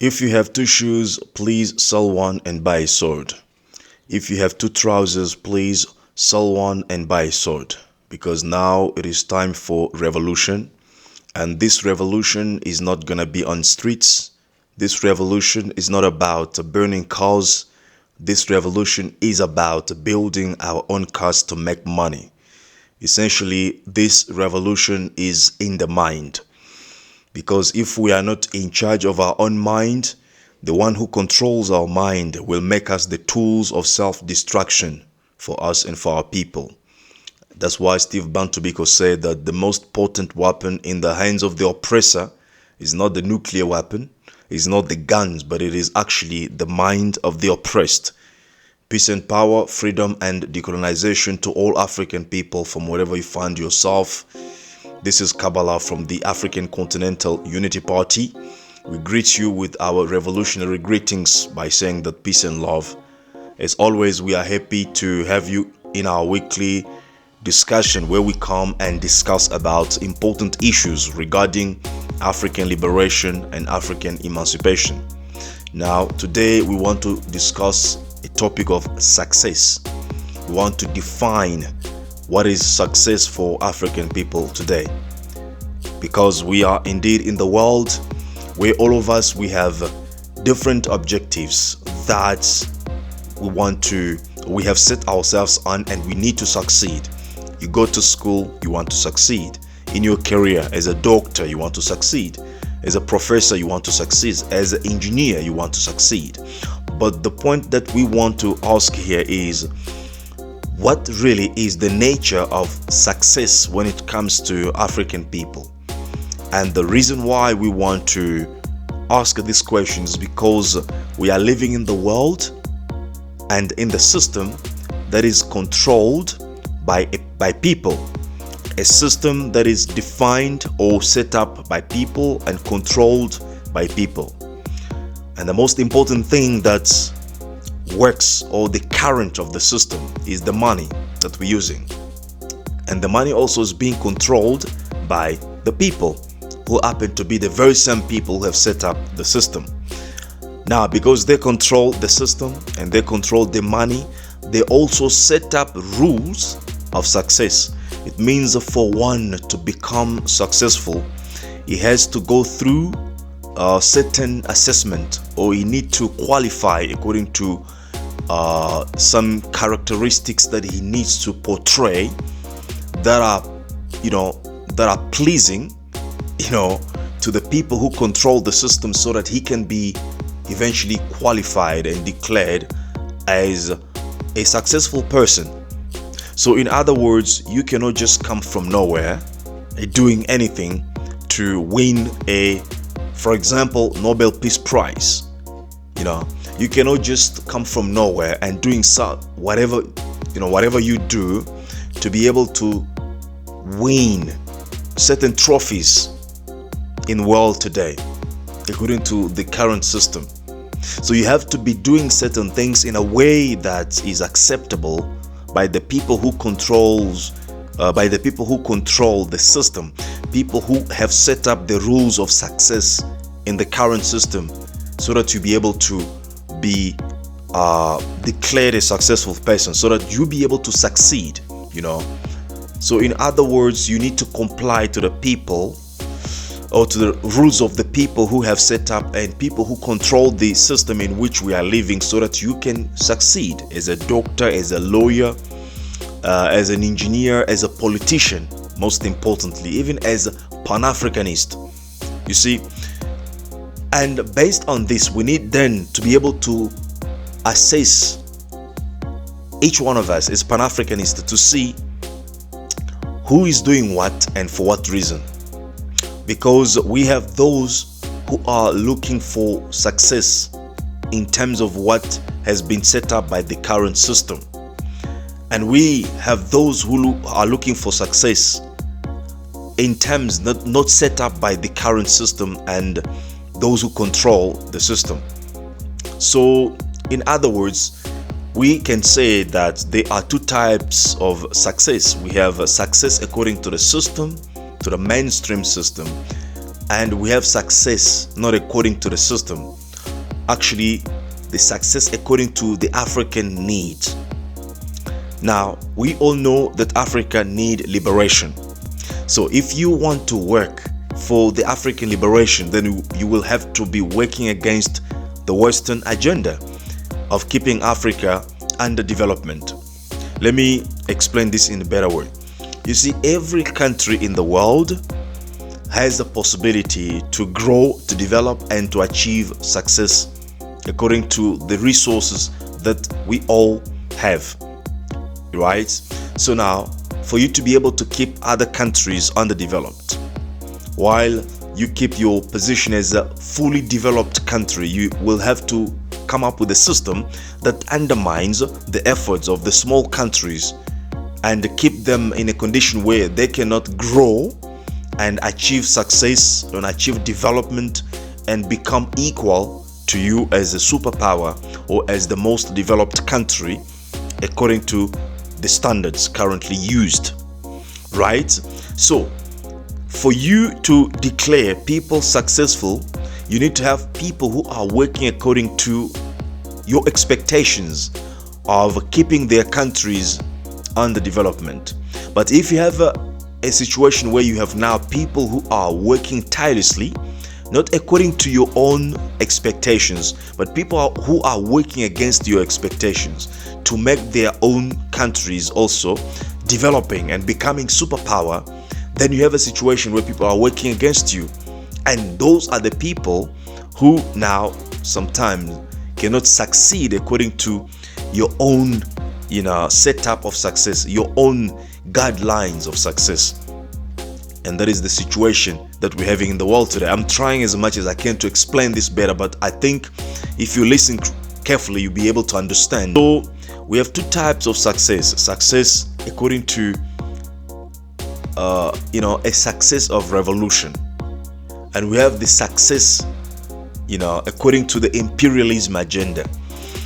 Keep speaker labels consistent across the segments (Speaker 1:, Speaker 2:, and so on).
Speaker 1: If you have two shoes, please sell one and buy a sword. If you have two trousers, please sell one and buy a sword. Because now it is time for revolution. And this revolution is not gonna be on streets. This revolution is not about burning cars. This revolution is about building our own cars to make money. Essentially, this revolution is in the mind. Because if we are not in charge of our own mind, the one who controls our mind will make us the tools of self-destruction for us and for our people. That's why Steve Bantu Biko said that the most potent weapon in the hands of the oppressor is not the nuclear weapon, is not the guns, but it is actually the mind of the oppressed. Peace and power, freedom and decolonization to all African people from wherever you find yourself. This is Kabbalah from the African Continental Unity Party. We greet you with our revolutionary greetings by saying that peace and love. As always, we are happy to have you in our weekly discussion where we come and discuss about important issues regarding African liberation and African emancipation. Now, today we want to discuss a topic of success. We want to define what is success for African people today, because we are indeed in the world where all of us, we have different objectives that we have set ourselves on, and we need to succeed. You go to school, you want to succeed. In your career, as a doctor, you want to succeed. As a professor, you want to succeed. As an engineer, you want to succeed. But the point that we want to ask here is, what really is the nature of success when it comes to African people? And the reason why we want to ask this question is because we are living in the world and in the system that is controlled by people. A system that is defined or set up by people and controlled by people. And the most important thing that works, or the current of the system, is the money that we're using. And the money also is being controlled by the people, who happen to be the very same people who have set up the system. Now, because they control the system and they control the money, they also set up rules of success. It means for one to become successful, he has to go through a certain assessment, or he need to qualify according to some characteristics that he needs to portray that are pleasing, to the people who control the system, so that he can be eventually qualified and declared as a successful person. So in other words, you cannot just come from nowhere doing anything to win for example, Nobel Peace Prize. You cannot just come from nowhere and doing whatever you do to be able to win certain trophies in the world today, according to the current system. So you have to be doing certain things in a way that is acceptable by the people who control the system, people who have set up the rules of success in the current system, so that you be able to be declared a successful person, so that you be able to succeed. So in other words, you need to comply to the people, or to the rules of the people who have set up and people who control the system in which we are living, so that you can succeed as a doctor, as a lawyer, as an engineer, as a politician, most importantly, even as a Pan-Africanist. You see, and based on this, we need then to be able to assess each one of us as Pan-Africanists to see who is doing what and for what reason. Because we have those who are looking for success in terms of what has been set up by the current system. And we have those who are looking for success in terms not set up by the current system and those who control the system. So, in other words, we can say that there are two types of success. We have success according to the system, to the mainstream system, and we have success not according to the system, actually the success according to the African needs. Now, we all know that Africa need liberation. So if you want to work for the African liberation, then you will have to be working against the Western agenda of keeping Africa under development. Let me explain this in a better way. You see, every country in the world has the possibility to grow, to develop, and to achieve success according to the resources that we all have, right? So now, for you to be able to keep other countries underdeveloped, while you keep your position as a fully developed country, you will have to come up with a system that undermines the efforts of the small countries and keep them in a condition where they cannot grow and achieve success and achieve development and become equal to you as a superpower or as the most developed country according to the standards currently used, right? So for you to declare people successful, you need to have people who are working according to your expectations of keeping their countries under development. But if you have a situation where you have now people who are working tirelessly, not according to your own expectations, but people who are working against your expectations to make their own countries also developing and becoming superpower, then you have a situation where people are working against you. And those are the people who now sometimes cannot succeed according to your own, setup of success, your own guidelines of success. And that is the situation that we're having in the world today. I'm trying as much as I can to explain this better, but I think if you listen carefully, you'll be able to understand. So we have two types of success. Success according to a success of revolution, and we have the success according to the imperialism agenda.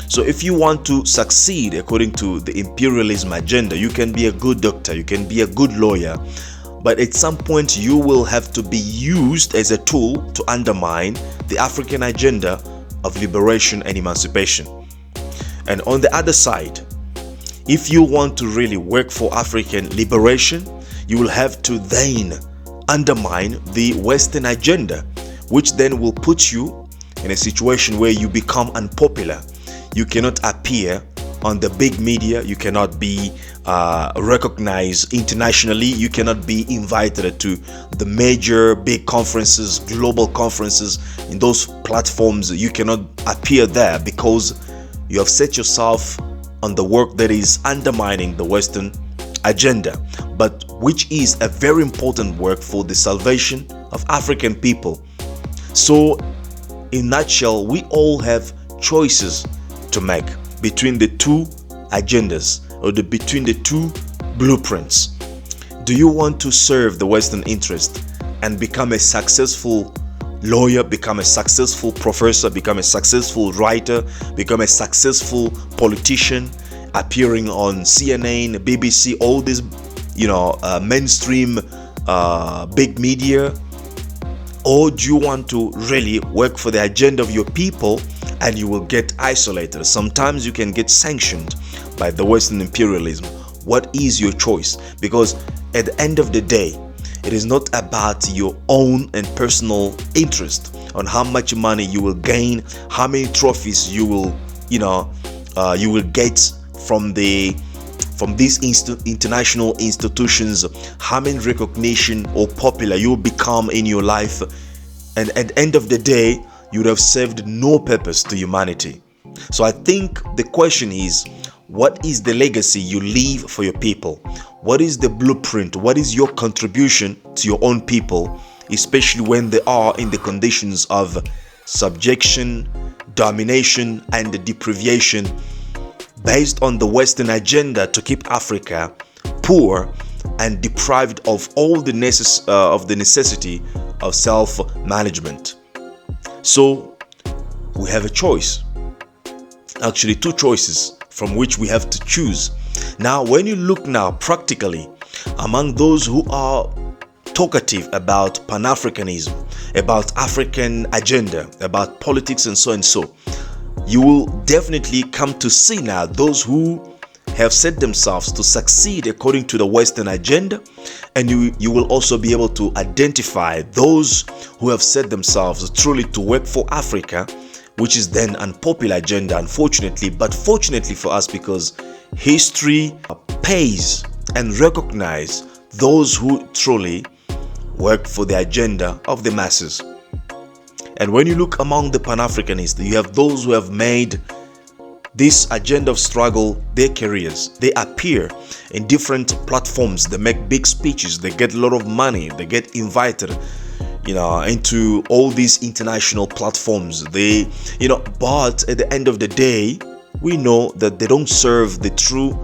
Speaker 1: So if you want to succeed according to the imperialism agenda, you can be a good doctor, you can be a good lawyer, but at some point you will have to be used as a tool to undermine the African agenda of liberation and emancipation. And on the other side, if you want to really work for African liberation, you will have to then undermine the Western agenda, which then will put you in a situation where you become unpopular. You cannot appear on the big media, you cannot be recognized internationally, you cannot be invited to the major big conferences, global conferences. In those platforms, you cannot appear there because you have set yourself on the work that is undermining the Western agenda, but which is a very important work for the salvation of African people. So in a nutshell, we all have choices to make between the two agendas or between the two blueprints. Do you want to serve the Western interest and become a successful lawyer, become a successful professor, become a successful writer, become a successful politician, appearing on CNN, BBC, all these mainstream big media? Or do you want to really work for the agenda of your people and you will get isolated? Sometimes you can get sanctioned by the Western imperialism. What is your choice? Because at the end of the day, it is not about your own and personal interest on how much money you will gain, how many trophies you will get from these international institutions, how many recognition or popular you will become in your life. And at the end of the day, you would have served no purpose to humanity. So I think the question is, what is the legacy you leave for your people? What is the blueprint? What is your contribution to your own people, especially when they are in the conditions of subjection, domination, and deprivation based on the Western agenda to keep Africa poor and deprived of all the necessity of self-management? So we have a choice, actually two choices from which we have to choose. Now, when you look now practically among those who are talkative about Pan-Africanism, about African agenda, about politics and so, you will definitely come to see now those who have set themselves to succeed according to the Western agenda, and you will also be able to identify those who have set themselves truly to work for Africa, which is then an unpopular agenda, unfortunately, but fortunately for us, because history pays and recognize those who truly work for the agenda of the masses. And when you look among the Pan-Africanists, you have those who have made this agenda of struggle their careers. They appear in different platforms, they make big speeches, they get a lot of money, they get invited into all these international platforms. But at the end of the day, we know that they don't serve the true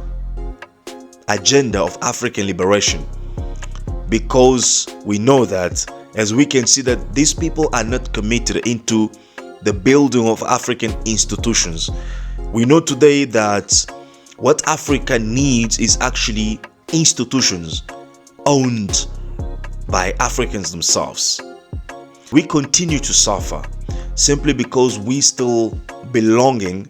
Speaker 1: agenda of African liberation, because we know that, as we can see, that these people are not committed into the building of African institutions. We know today that what Africa needs is actually institutions owned by Africans themselves. We continue to suffer simply because we still belonging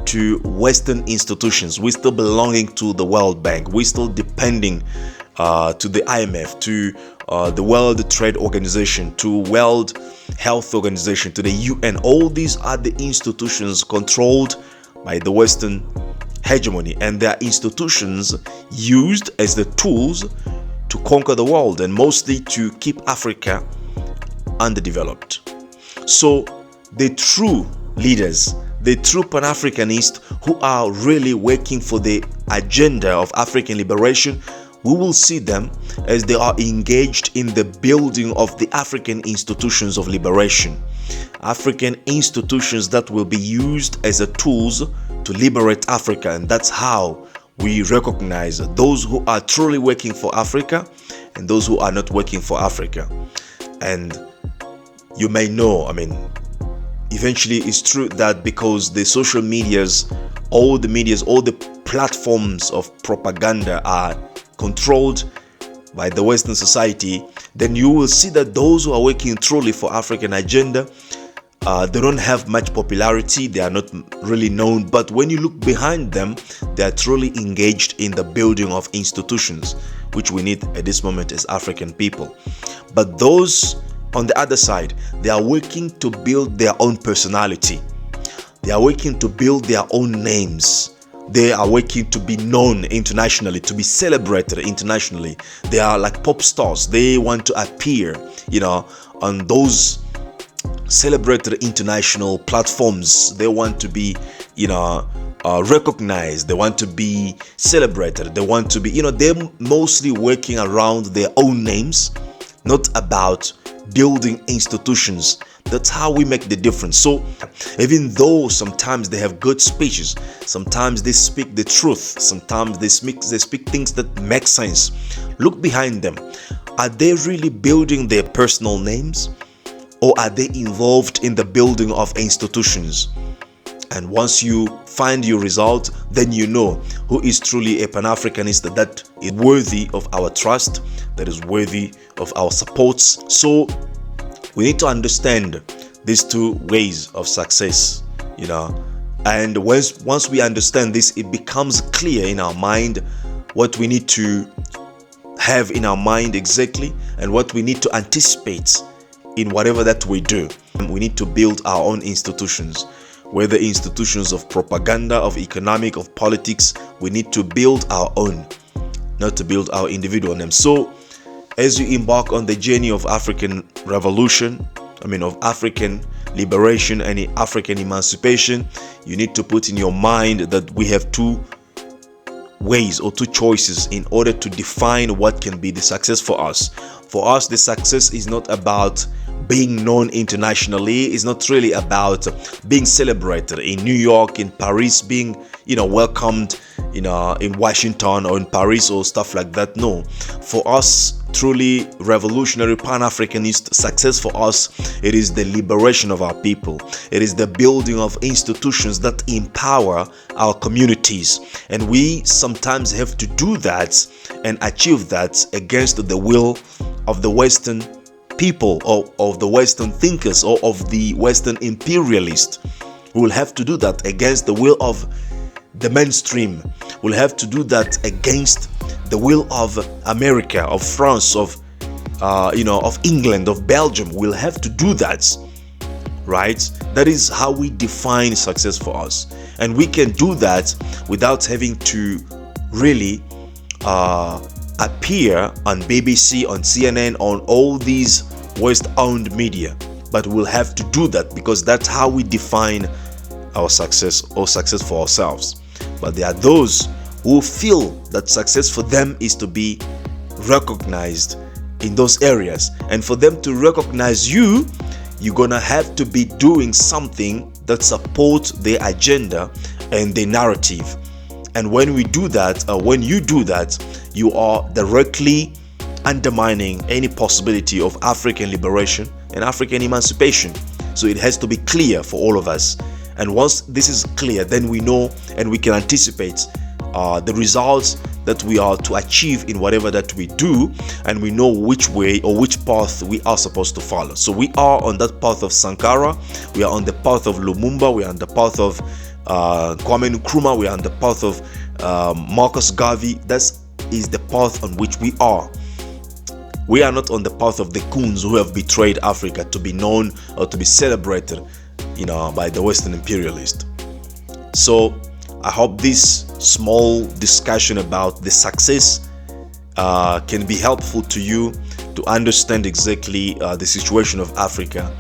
Speaker 1: to Western institutions. We still belonging to the World Bank. We still depending to the IMF, to the World Trade Organization, to World Health Organization, to the UN. All these are the institutions controlled by the Western hegemony, and they are institutions used as the tools to conquer the world, and mostly to keep Africa underdeveloped. So the true leaders, the true Pan-Africanists who are really working for the agenda of African liberation, we will see them as they are engaged in the building of the African institutions of liberation. African institutions that will be used as a tools to liberate Africa, and that's how we recognize those who are truly working for Africa and those who are not working for Africa. And you may know, eventually it's true that because the social medias, all the platforms of propaganda are controlled by the Western society, then you will see that those who are working truly for African agenda, they don't have much popularity, they are not really known, but when you look behind them, they are truly engaged in the building of institutions, which we need at this moment as African people. But those on the other side, they are working to build their own personality. They are working to build their own names. They are working to be known internationally, to be celebrated internationally. They are like pop stars. They want to appear, on those celebrated international platforms. They want to be, recognized. They want to be celebrated. They want to be, they're mostly working around their own names, not about building institutions. That's how we make the difference. So even though sometimes they have good speeches, sometimes they speak the truth, sometimes they speak things that make sense, look behind them. Are they really building their personal names, or are they involved in the building of institutions? And once you find your result, then you know who is truly a Pan-Africanist that is worthy of our trust, that is worthy of our supports. So we need to understand these two ways of success, and once we understand this, it becomes clear in our mind what we need to have in our mind exactly, and what we need to anticipate in whatever that we do. We need to build our own institutions, whether institutions of propaganda, of economic, of politics. We need to build our own, not to build our individual names. So as you embark on the journey of African revolution, of African liberation and African emancipation, you need to put in your mind that we have two ways or two choices in order to define what can be the success for us. For us, the success is not about being known internationally. It's not really about being celebrated in New York, in Paris, being welcomed in Washington or in Paris or stuff like that. No, for us, truly revolutionary Pan-Africanist success, for us, it is the liberation of our people. It is the building of institutions that empower our communities, and we sometimes have to do that and achieve that against the will of the Western people, or of the Western thinkers, or of the Western imperialists. We will have to do that against the will of the mainstream. We'll have to do that against the will of America, of France, of England, of Belgium. We'll have to do that, right? That is how we define success for us, and we can do that without having to really appear on BBC, on CNN, on all these West-owned media. But we'll have to do that because that's how we define our success, or success for ourselves. But there are those who feel that success for them is to be recognized in those areas, and for them to recognize you, you're gonna have to be doing something that supports their agenda and their narrative. And when we do that, when you do that, you are directly undermining any possibility of African liberation and African emancipation. So it has to be clear for all of us. And once this is clear, then we know and we can anticipate the results that we are to achieve in whatever that we do, and we know which way or which path we are supposed to follow. So we are on that path of Sankara, we are on the path of Lumumba, we are on the path of Kwame Nkrumah, we are on the path of Marcus Garvey. That is the path on which we are. We are not on the path of the coons who have betrayed Africa to be known or to be celebrated, by the Western imperialist. So I hope this small discussion about the success can be helpful to you to understand exactly the situation of Africa,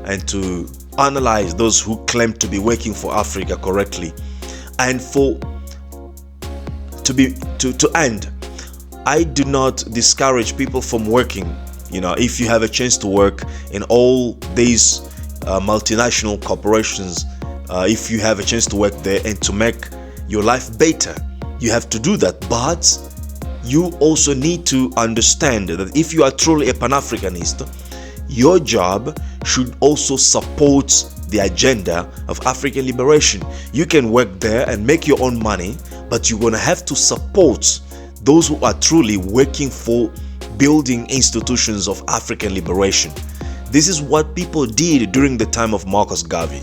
Speaker 1: and to analyze those who claim to be working for Africa correctly. And to end, I do not discourage people from working. If you have a chance to work in all these multinational corporations, if you have a chance to work there and to make your life better, you have to do that. But you also need to understand that if you are truly a Pan-Africanist, your job should also support the agenda of African liberation. You can work there and make your own money, but you're going to have to support those who are truly working for building institutions of African liberation. This is what people did during the time of Marcus Garvey.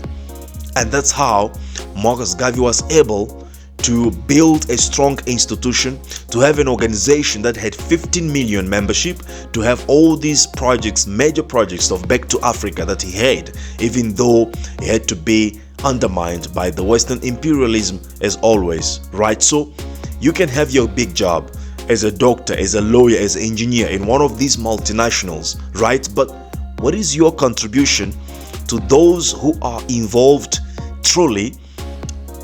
Speaker 1: And that's how Marcus Garvey was able to build a strong institution, to have an organization that had 15 million membership, to have all these projects, major projects of Back to Africa that he had, even though he had to be undermined by the Western imperialism as always, right? So you can have your big job as a doctor, as a lawyer, as an engineer in one of these multinationals, right? But what is your contribution to those who are involved truly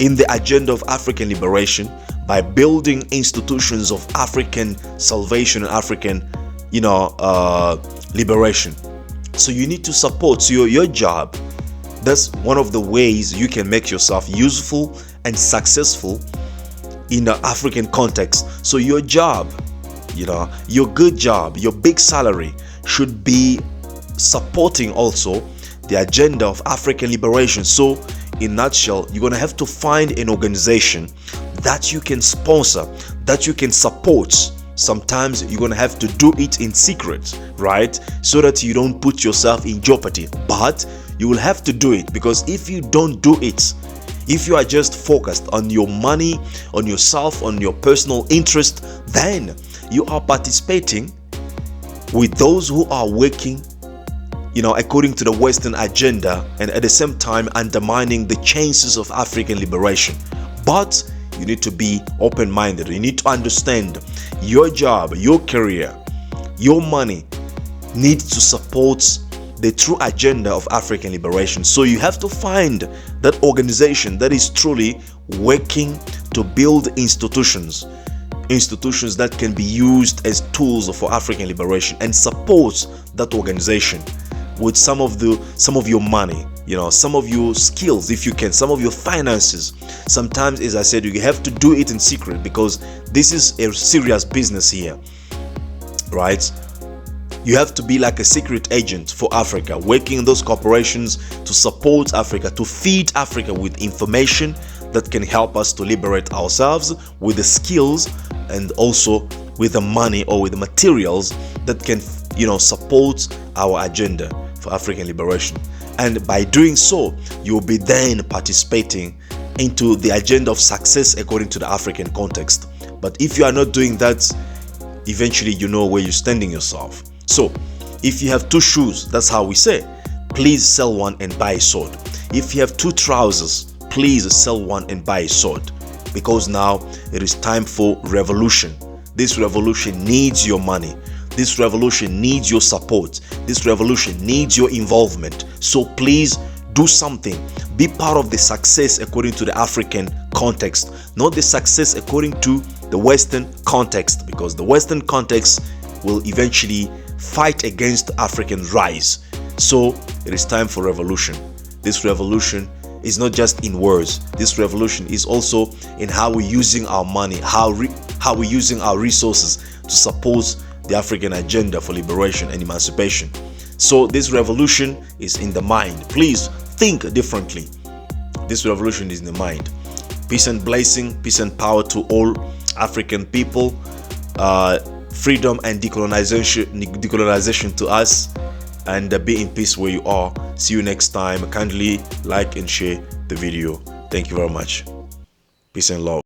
Speaker 1: in the agenda of African liberation by building institutions of African salvation and African, liberation? So you need to support your job. That's one of the ways you can make yourself useful and successful in the African context. So your job, your good job, your big salary should be supporting also the agenda of African liberation. So in a nutshell, you're going to have to find an organization that you can sponsor, that you can support. Sometimes you're going to have to do it in secret, right? So that you don't put yourself in jeopardy. But you will have to do it, because if you don't do it, if you are just focused on your money, on yourself, on your personal interest, then you are participating with those who are working, according to the Western agenda, and at the same time undermining the chances of African liberation. But you need to be open-minded. You need to understand your job, your career, your money needs to support the true agenda of African liberation. So you have to find that organization that is truly working to build institutions that can be used as tools for African liberation, and support that organization with some of your money, some of your skills, if you can, some of your finances. Sometimes, as I said, you have to do it in secret, because this is a serious business here, right? You have to be like a secret agent for Africa, working in those corporations to support Africa, to feed Africa with information that can help us to liberate ourselves, with the skills and also with the money or with the materials that can, support our agenda for African liberation. And by doing so, you'll be then participating into the agenda of success according to the African context. But if you are not doing that, eventually you know where you're standing yourself. So if you have two shoes, that's how we say, please sell one and buy a sword. If you have two trousers, please sell one and buy a sword. Because now it is time for revolution. This revolution needs your money. This revolution needs your support. This revolution needs your involvement. So please do something. Be part of the success according to the African context, not the success according to the Western context, because the Western context will eventually fight against African rise. So it is time for revolution. This revolution is not just in words. This revolution is also in how we're using our money, how we're using our resources to support the African agenda for liberation and emancipation. So this revolution is in the mind. Please think differently. This revolution is in the mind. Peace and blessing, peace and power to all African people. Freedom and decolonization to us. And be in peace where you are. See you next time. Kindly like and share the video. Thank you very much. Peace and love.